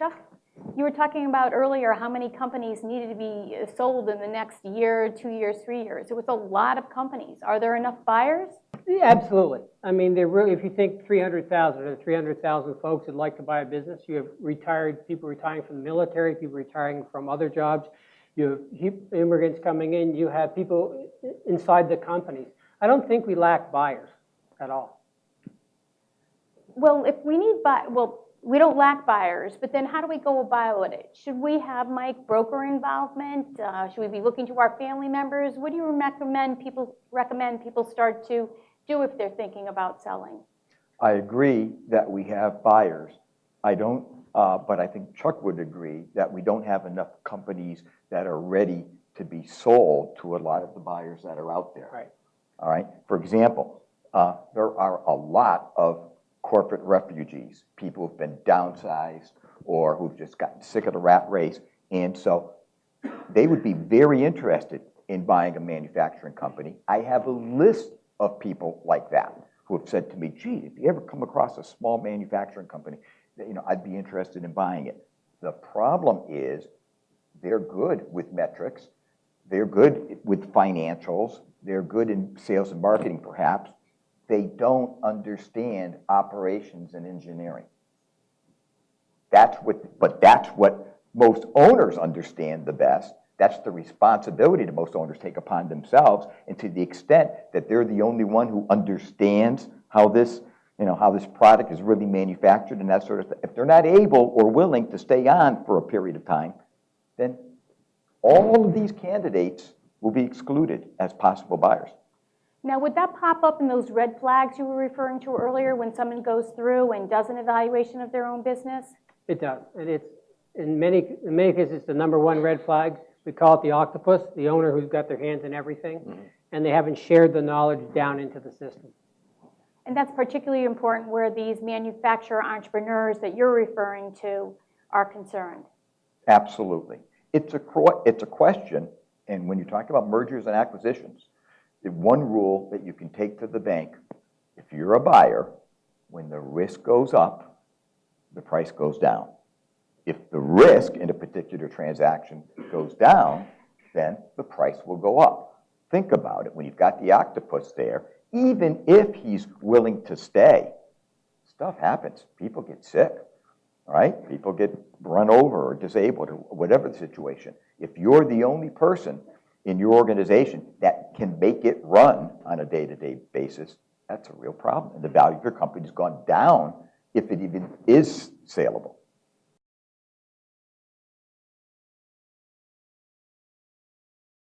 Chuck, you were talking about earlier how many companies needed to be sold in the next year, 2 years, 3 years. It was a lot of companies. Are there enough buyers? Yeah, absolutely. I mean, they're really, if you think 300,000 or 300,000 folks that like to buy a business, you have retired people retiring from the military, people retiring from other jobs, you have immigrants coming in, you have people inside the companies. I don't think we lack buyers at all. Well, if we need we don't lack buyers, but then how do we go about it? Should we have, Mike, broker involvement? Should we be looking to our family members? What do you recommend people start to do if they're thinking about selling? I agree that we have buyers. I don't, but I think Chuck would agree that we don't have enough companies that are ready to be sold to a lot of the buyers that are out there. Right. All right. For example, there are a lot of corporate refugees, people who've been downsized or who've just gotten sick of the rat race, and so they would be very interested in buying a manufacturing company. I have a list of people like that who have said to me, gee, if you ever come across a small manufacturing company, I'd be interested in buying it. The problem is they're good with metrics, they're good with financials, they're good in sales and marketing perhaps. They don't understand operations and engineering. But that's what most owners understand the best. That's the responsibility that most owners take upon themselves. And to the extent that they're the only one who understands how this, how this product is really manufactured and that sort of thing, if they're not able or willing to stay on for a period of time, then all of these candidates will be excluded as possible buyers. Now, would that pop up in those red flags you were referring to earlier when someone goes through and does an evaluation of their own business? It does, and it's in many cases it's the #1 red flag. We call it the octopus, the owner who's got their hands in everything, and they haven't shared the knowledge down into the system. And that's particularly important where these manufacturer entrepreneurs that you're referring to are concerned. Absolutely. It's a question, and when you talk about mergers and acquisitions, the one rule that you can take to the bank, if you're a buyer, when the risk goes up, the price goes down. If the risk in a particular transaction goes down, then the price will go up. Think about it. When you've got the octopus there, even if he's willing to stay, stuff happens. People get sick, all right? People get run over or disabled or whatever the situation. If you're the only person in your organization that can make it run on a day-to-day basis, that's a real problem. And the value of your company has gone down if it even is saleable.